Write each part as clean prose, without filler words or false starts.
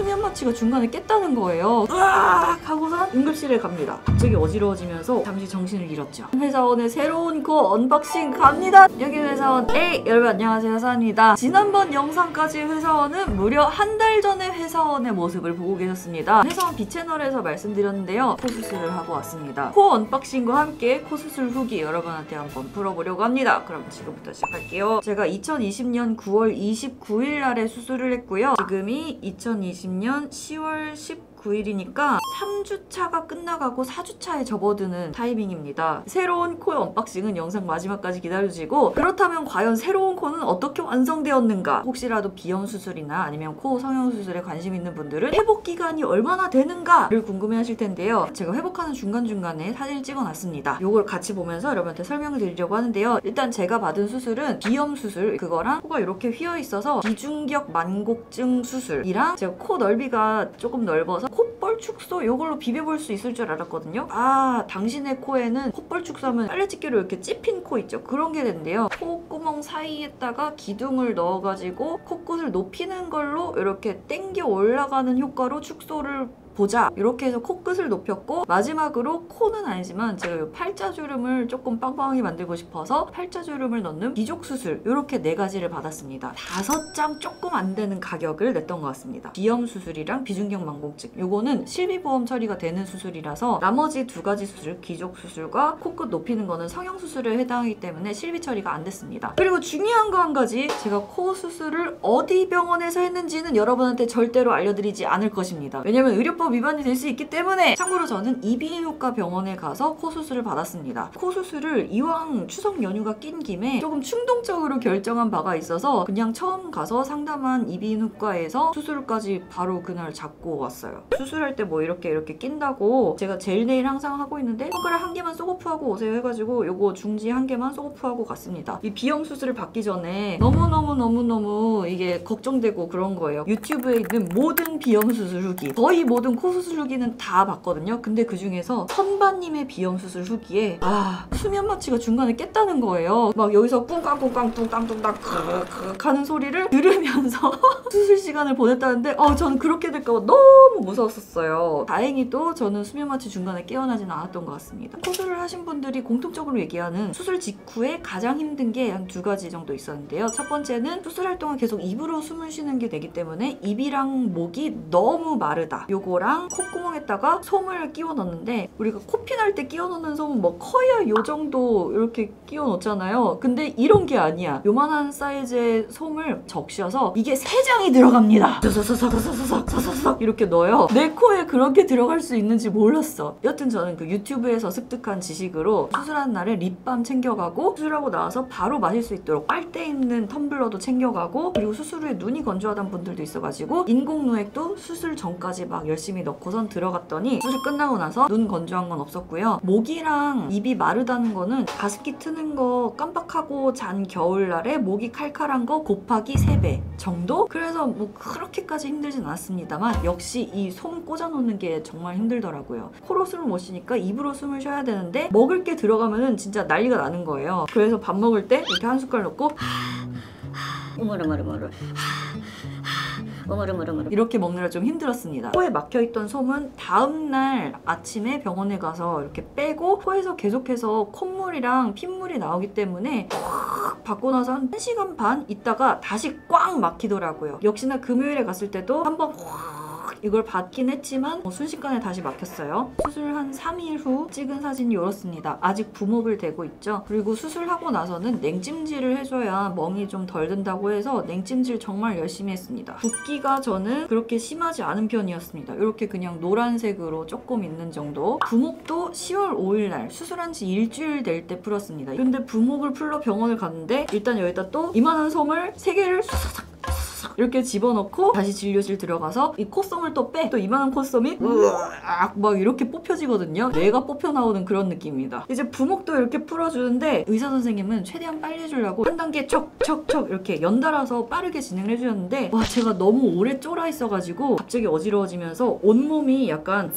수면 마취가 중간에 깼다는 거예요. 으악! 하고선 응급실에 갑니다. 갑자기 어지러워지면서 잠시 정신을 잃었죠. 회사원의 새로운 코 언박싱 갑니다. 여기 회사원 A. 여러분 안녕하세요, 회사원입니다. 지난번 영상까지 회사원은 무려 한 달 전에 회사원의 모습을 보고 계셨습니다. 회사원 B채널에서 말씀드렸는데요. 코 수술을 하고 왔습니다. 코 언박싱과 함께 코 수술 후기 여러분한테 한번 풀어보려고 합니다. 그럼 지금부터 시작할게요. 제가 2020년 9월 29일 날에 수술을 했고요. 지금이 2020년 10월 19일이니까 3주차가 끝나가고 4주차에 접어드는 타이밍입니다. 새로운 코의 언박싱은 영상 마지막까지 기다려주시고, 그렇다면 과연 새로운 코는 어떻게 완성되었는가? 혹시라도 비염 수술이나 아니면 코 성형 수술에 관심 있는 분들은 회복 기간이 얼마나 되는가를 궁금해하실 텐데요. 제가 회복하는 중간중간에 사진을 찍어놨습니다. 이걸 같이 보면서 여러분한테 설명을 드리려고 하는데요. 일단 제가 받은 수술은 비염 수술, 그거랑 코가 이렇게 휘어 있어서 비중격 만곡증 수술이랑, 제가 코 넓이가 조금 넓어서 콧볼 축소 이걸로 비벼볼 수 있을 줄 알았거든요. 아, 당신의 코에는 콧볼 축소하면 빨래집게로 이렇게 찝힌 코 있죠? 그런 게 된대요. 콧구멍 사이에다가 기둥을 넣어가지고 코끝을 높이는 걸로 이렇게 당겨 올라가는 효과로 축소를 보자, 이렇게 해서 코끝을 높였고, 마지막으로 코는 아니지만 제가 이 팔자주름을 조금 빵빵하게 만들고 싶어서 팔자주름을 넣는 비족 수술, 이렇게 4가지를 받았습니다. 5장 조금 안 되는 가격을 냈던 것 같습니다. 비염 수술이랑 비중격 만곡증, 요거는 실비보험 처리가 되는 수술이라서 나머지 2가지 수술, 기족 수술과 코끝 높이는 거는 성형 수술에 해당하기 때문에 실비 처리가 안 됐습니다. 그리고 중요한 거 한 가지, 제가 코 수술을 어디 병원에서 했는지는 여러분한테 절대로 알려드리지 않을 것입니다. 왜냐면 의료법 위반이 될 수 있기 때문에. 참고로 저는 이비인후과 병원에 가서 코 수술을 받았습니다. 코 수술을 이왕 추석 연휴가 낀 김에 조금 충동적으로 결정한 바가 있어서 그냥 처음 가서 상담한 이비인후과에서 수술까지 바로 그날 잡고 왔어요. 수술할 때 뭐 이렇게 낀다고, 제가 젤 네일 항상 하고 있는데 손가락 1개만 쏘고프하고 오세요 해가지고 요거 중지 1개만 쏘고프하고 갔습니다. 이 비염 수술을 받기 전에 너무너무 이게 걱정되고 그런 거예요. 유튜브에 있는 모든 비염 수술 후기, 거의 모든 코 수술 후기는 다 봤거든요. 근데 그 중에서 선바님의 비염 수술 후기에 수면 마취가 중간에 깼다는 거예요. 막 여기서 꿍깡꿍깡 뚱땅뚱땅 크크 하는 소리를 들으면서 수술 시간을 보냈다는데 저는 그렇게 될까 봐 너무 무서웠었어요. 다행히도 저는 수면 마취 중간에 깨어나지는 않았던 것 같습니다. 수술을 하신 분들이 공통적으로 얘기하는 수술 직후에 가장 힘든 게 한 2가지 정도 있었는데요. 첫 번째는 수술할 동안 계속 입으로 숨을 쉬는 게 되기 때문에 입이랑 목이 너무 마르다, 요거랑 콧구멍에다가 솜을 끼워 넣는데, 우리가 코피 날 때 끼워 넣는 솜은 뭐 커야 요 정도 이렇게 끼워 넣잖아요. 근데 이런 게 아니야. 요만한 사이즈의 솜을 적셔서 이게 3장이 들어갑니다. 서서서서서서서서서 이렇게 넣어요. 내 코에 그렇게 들어갈 수 있는지 몰랐어. 여튼 저는 그 유튜브에서 습득한 지식으로 수술하는 날에 립밤 챙겨가고, 수술하고 나와서 바로 마실 수 있도록 빨대 있는 텀블러도 챙겨가고, 그리고 수술 후에 눈이 건조하다는 분들도 있어가지고 인공누액도 수술 전까지 막 열심히 넣고선 들어갔더니 수술 끝나고 나서 눈 건조한 건 없었고요. 목이랑 입이 마르다는 거는 가습기 트는 거 깜빡하고 잔 겨울날에 목이 칼칼한 거 곱하기 3배 정도? 그래서 뭐 그렇게까지 힘들진 않았습니다만, 역시 이 솜 꽂아놓는 게 정말 힘들더라고요. 코로 숨을 못 쉬니까 입으로 숨을 쉬어야 되는데 먹을 게 들어가면은 진짜 난리가 나는 거예요. 그래서 밥 먹을 때 이렇게 한 숟갈 넣고 이렇게 먹느라 좀 힘들었습니다. 코에 막혀있던 솜은 다음날 아침에 병원에 가서 이렇게 빼고, 코에서 계속해서 콧물이랑 핏물이 나오기 때문에 확 받고 나서 한 1시간 반 있다가 다시 꽉 막히더라고요. 역시나 금요일에 갔을 때도 한번 확 이걸 받긴 했지만 순식간에 다시 막혔어요. 수술 한 3일 후 찍은 사진이 이렇습니다. 아직 부목을 대고 있죠. 그리고 수술하고 나서는 냉찜질을 해줘야 멍이 좀 덜 든다고 해서 냉찜질 정말 열심히 했습니다. 붓기가 저는 그렇게 심하지 않은 편이었습니다. 이렇게 그냥 노란색으로 조금 있는 정도. 부목도 10월 5일 날 수술한 지 일주일 될 때 풀었습니다. 근데 부목을 풀러 병원을 갔는데 일단 여기다 또 이만한 솜을 3개를 싹싹 이렇게 집어넣고 다시 진료실 들어가서 이 콧솜을 또 빼! 또 이만한 콧솜이 으악 막 이렇게 뽑혀지거든요. 뇌가 뽑혀 나오는 그런 느낌입니다. 이제 부목도 이렇게 풀어주는데 의사 선생님은 최대한 빨리 해주려고 한 단계 척척척 이렇게 연달아서 빠르게 진행을 해주셨는데, 와, 제가 너무 오래 쫄아 있어가지고 갑자기 어지러워지면서 온몸이 약간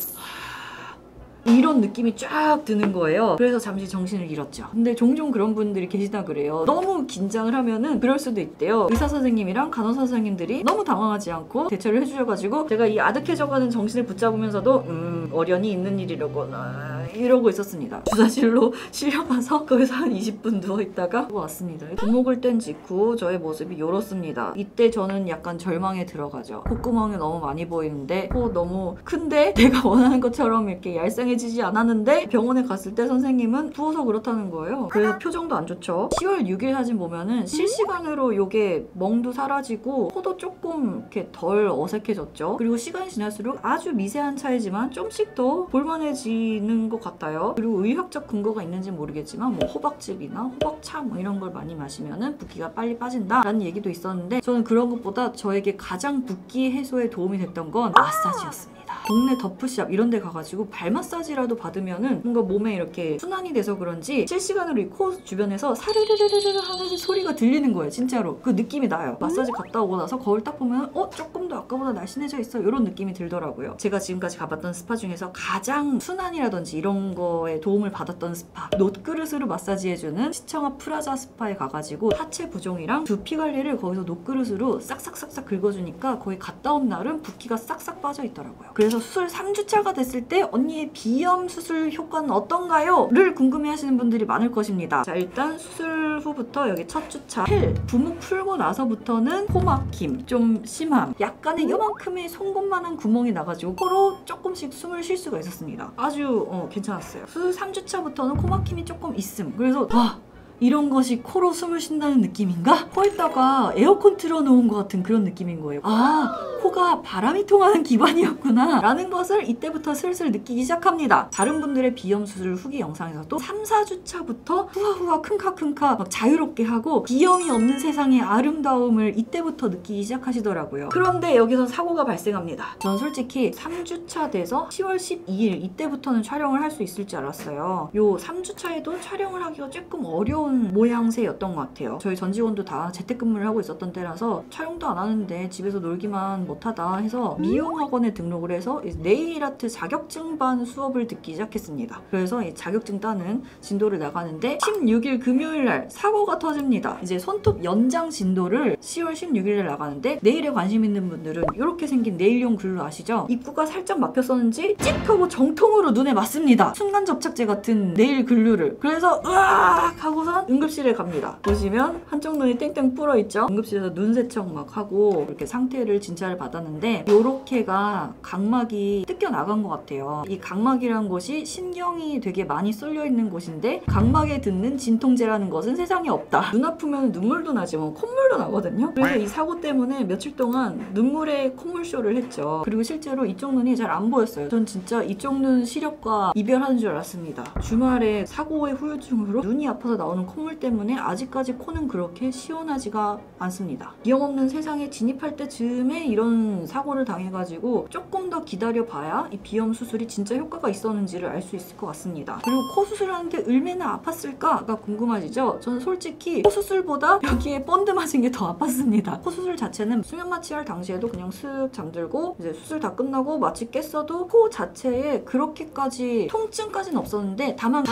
이런 느낌이 쫙 드는 거예요. 그래서 잠시 정신을 잃었죠. 근데 종종 그런 분들이 계시다 그래요. 너무 긴장을 하면은 그럴 수도 있대요. 의사 선생님이랑 간호사 선생님들이 너무 당황하지 않고 대처를 해주셔가지고 제가 이 아득해져가는 정신을 붙잡으면서도 어련히 있는 일이라거나 이러고 있었습니다. 주사실로 실려가서 거기서 한 20분 누워있다가 왔습니다. 부목을 뗀 직후 저의 모습이 이렇습니다. 이때 저는 약간 절망에 들어가죠. 콧구멍이 너무 많이 보이는데 코 너무 큰데 내가 원하는 것처럼 이렇게 얄쌍해지지 않았는데 병원에 갔을 때 선생님은 부어서 그렇다는 거예요. 그래서 표정도 안 좋죠. 10월 6일 사진 보면은 실시간으로 요게 멍도 사라지고 코도 조금 이렇게 덜 어색해졌죠. 그리고 시간이 지날수록 아주 미세한 차이지만 좀씩 더 볼만해지는 것 같아요. 그리고 의학적 근거가 있는지는 모르겠지만 뭐 호박즙이나 호박차 뭐 이런 걸 많이 마시면은 붓기가 빨리 빠진다라는 얘기도 있었는데 저는 그런 것보다 저에게 가장 붓기 해소에 도움이 됐던 건 마사지였습니다. 동네 더프샵 이런 데 가가지고 발 마사지라도 받으면은 뭔가 몸에 이렇게 순환이 돼서 그런지 실시간으로 이 코 주변에서 사르르르르르 하는 소리가 들리는 거예요. 진짜로 그 느낌이 나요. 마사지 갔다 오고 나서 거울 딱 보면 조금 더 아까보다 날씬해져 있어 이런 느낌이 들더라고요. 제가 지금까지 가봤던 스파 중에서 가장 순환이라든지 이런 거에 도움을 받았던 스파, 놋그릇으로 마사지해주는 시청 앞 프라자 스파에 가가지고 하체 부종이랑 두피 관리를 거기서 놋그릇으로 싹싹싹싹 긁어주니까 거의 갔다 온 날은 붓기가 싹싹 빠져 있더라고요. 그래서 수술 3주차가 됐을 때 언니의 비염 수술 효과는 어떤가요? 를 궁금해하시는 분들이 많을 것입니다. 자, 일단 수술 후부터 여기 첫 주차 부목 풀고 나서부터는 코 막힘 좀 심함, 약간의 요만큼의 송곳만한 구멍이 나가지고 코로 조금씩 숨을 쉴 수가 있었습니다. 아주 괜찮았어요. 수술 3주차부터는 코 막힘이 조금 있음. 그래서 와, 이런 것이 코로 숨을 쉰다는 느낌인가? 코에다가 에어컨 틀어놓은 것 같은 그런 느낌인 거예요. 아, 코가 바람이 통하는 기관이었구나 라는 것을 이때부터 슬슬 느끼기 시작합니다. 다른 분들의 비염 수술 후기 영상에서도 3, 4주차부터 후하후하 킁카킁카 막 자유롭게 하고 비염이 없는 세상의 아름다움을 이때부터 느끼기 시작하시더라고요. 그런데 여기서 사고가 발생합니다. 전 솔직히 3주차 돼서 10월 12일 이때부터는 촬영을 할 수 있을 줄 알았어요. 요 3주차에도 촬영을 하기가 조금 어려운 모양새였던 것 같아요. 저희 전 직원도 다 재택근무를 하고 있었던 때라서 촬영도 안 하는데 집에서 놀기만 못하다 해서 미용학원에 등록을 해서 네일아트 자격증반 수업을 듣기 시작했습니다. 그래서 이 자격증 따는 진도를 나가는데 16일 금요일날 사고가 터집니다. 이제 손톱 연장 진도를 10월 16일에 나가는데 네일에 관심 있는 분들은 이렇게 생긴 네일용 글루 아시죠? 입구가 살짝 막혔었는지 찍 하고 정통으로 눈에 맞습니다. 순간 접착제 같은 네일 글루를. 그래서 으악 하고선 응급실에 갑니다. 보시면 한쪽 눈이 땡땡 불어있죠? 응급실에서 눈 세척 막 하고 이렇게 상태를 진찰을 받았는데 요렇게가 각막이 뜯겨 나간 것 같아요. 이 각막이라는 곳이 신경이 되게 많이 쏠려 있는 곳인데 각막에 듣는 진통제라는 것은 세상에 없다. 눈 아프면 눈물도 나지만 콧물도 나거든요. 그래서 이 사고 때문에 며칠 동안 눈물에 콧물쇼를 했죠. 그리고 실제로 이쪽 눈이 잘 안 보였어요. 전 진짜 이쪽 눈 시력과 이별하는 줄 알았습니다. 주말에 사고의 후유증으로 눈이 아파서 나오는 콧물 때문에 아직까지 코는 그렇게 시원하지가 않습니다. 비염 없는 세상에 진입할 때쯤에 이런 사고를 당해가지고 조금 더 기다려봐야 이 비염 수술이 진짜 효과가 있었는지를 알 수 있을 것 같습니다. 그리고 코 수술하는데 얼마나 아팠을까가 궁금하시죠? 저는 솔직히 코 수술보다 여기에 본드 맞은 게 더 아팠습니다. 코 수술 자체는 수면 마취할 당시에도 그냥 슥 잠들고 이제 수술 다 끝나고 마취 깼어도 코 자체에 그렇게까지 통증까지는 없었는데 다만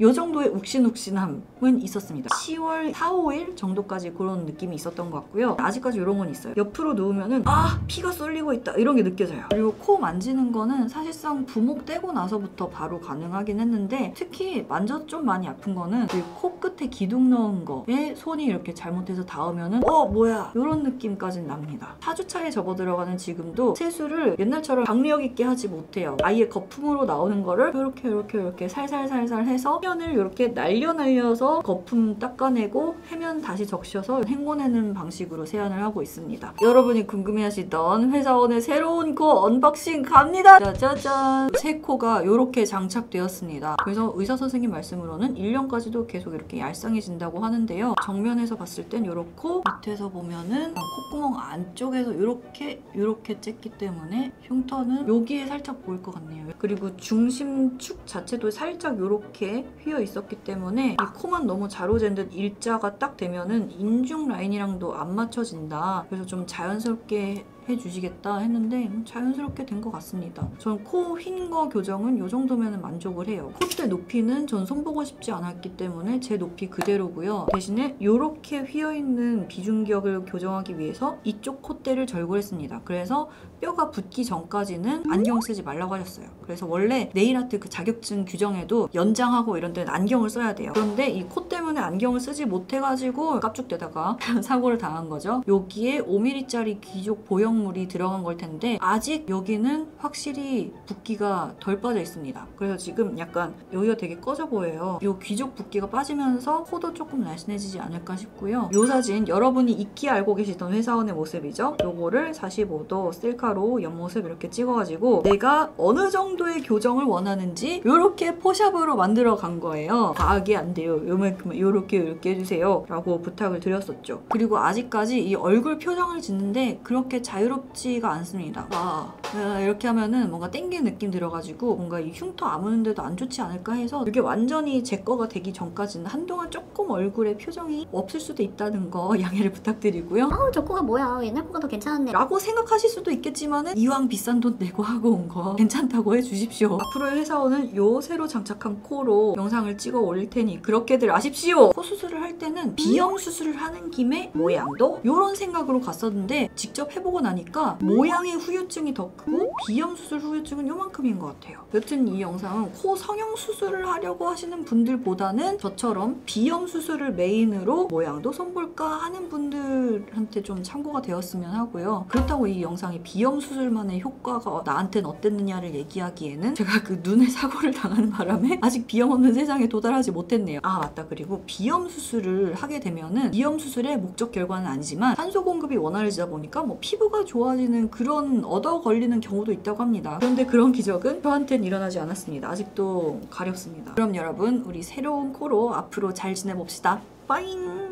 요 정도의 욱신욱신함은 있었습니다. 10월 4, 5일 정도까지 그런 느낌이 있었던 것 같고요. 아직까지 이런 건 있어요. 옆으로 누우면은 피가 쏠리고 있다 이런 게 느껴져요. 그리고 코 만지는 거는 사실상 부목 떼고 나서부터 바로 가능하긴 했는데 특히 만져 좀 많이 아픈 거는 그 코끝에 기둥 넣은 거에 손이 이렇게 잘못해서 닿으면은 뭐야 이런 느낌까지는 납니다. 4주차에 접어들어가는 지금도 세수를 옛날처럼 박력 있게 하지 못해요. 아예 거품으로 나오는 거를 이렇게 살살살살 해서 해면을 이렇게 날려서 거품 닦아내고 해면 다시 적셔서 헹궈내는 방식으로 세안을 하고 있습니다. 여러분이 궁금해하시던 회사원의 새로운 코 언박싱 갑니다. 짜자잔! 새 코가 이렇게 장착되었습니다. 그래서 의사 선생님 말씀으로는 1년까지도 계속 이렇게 얄쌍해진다고 하는데요. 정면에서 봤을 땐 이렇고 밑에서 보면은 콧구멍 안쪽에서 이렇게 쬐기 때문에 흉터는 여기에 살짝 보일 것 같네요. 그리고 중심축 자체도 살짝 이렇게 이렇게 휘어 있었기 때문에 이 코만 너무 자로잰 듯 일자가 딱 되면은 인중 라인이랑도 안 맞춰진다. 그래서 좀 자연스럽게 해주시겠다 했는데 자연스럽게 된 것 같습니다. 전 코 휜 거 교정은 이 정도면 만족을 해요. 콧대 높이는 전 손보고 싶지 않았기 때문에 제 높이 그대로고요. 대신에 이렇게 휘어있는 비중격을 교정하기 위해서 이쪽 콧대를 절골했습니다. 그래서 뼈가 붙기 전까지는 안경 쓰지 말라고 하셨어요. 그래서 원래 네일아트 그 자격증 규정에도 연장하고 이런 데는 안경을 써야 돼요. 그런데 이 코 때문에 안경을 쓰지 못해가지고 깝죽대다가 사고를 당한 거죠. 여기에 5mm짜리 귀족 보형물이 들어간 걸 텐데 아직 여기는 확실히 붓기가 덜 빠져 있습니다. 그래서 지금 약간 여기가 되게 꺼져 보여요. 이 귀족 붓기가 빠지면서 코도 조금 날씬해지지 않을까 싶고요. 이 사진 여러분이 익히 알고 계시던 회사원의 모습이죠. 요거를 45도 셀카로 옆모습 이렇게 찍어가지고 내가 어느 정도의 교정을 원하는지 이렇게 포샵으로 만들어 간 거예요. 과하게 안 돼요. 요만큼 이렇게 해주세요 라고 부탁을 드렸었죠. 그리고 아직까지 이 얼굴 표정을 짓는데 그렇게 자유롭지가 않습니다. 이렇게 하면은 뭔가 땡기는 느낌 들어가지고 뭔가 이 흉터 아무는데도 안 좋지 않을까 해서 이게 완전히 제 거가 되기 전까지는 한동안 조금 얼굴에 표정이 없을 수도 있다는 거 양해를 부탁드리고요. 저 코가 뭐야, 옛날 코가 더 괜찮은데 라고 생각하실 수도 있겠지만은 이왕 비싼 돈 내고 하고 온 거 괜찮다고 해주십시오. 앞으로의 회사원은 요 새로 장착한 코로 영상을 찍어 올릴 테니 그렇게들 아십시오. 코 수술을 할 때는 비염 수술을 하는 김에 모양도 요런 생각으로 갔었는데 직접 해보고 나니까 모양의 후유증이 더 크고 비염 수술 후유증은 요만큼인 것 같아요. 여튼 이 영상은 코 성형 수술을 하려고 하시는 분들보다는 저처럼 비염 수술을 메인으로 모양도 손볼까 하는 분들한테 좀 참고가 되었으면 하고요. 그렇다고 이 영상이 비염 수술만의 효과가 나한테는 어땠느냐를 얘기하기에는 제가 그 눈에 사고를 당하는 바람에 아직 비염 없는 세상에 도달하지 못했네요. 아 맞다. 그리고 비염 수술을 하게 되면은 비염 수술의 목적 결과는 아니지만 산소 공급이 원활해지다 보니까 뭐 피부가 좋아지는 그런 얻어 걸리는 경우도 있다고 합니다. 그런데 그런 기적은 저한테는 일어나지 않았습니다. 아직도 가렵습니다. 그럼 여러분 우리 새로운 코로 앞으로 잘 지내봅시다. 빠잉!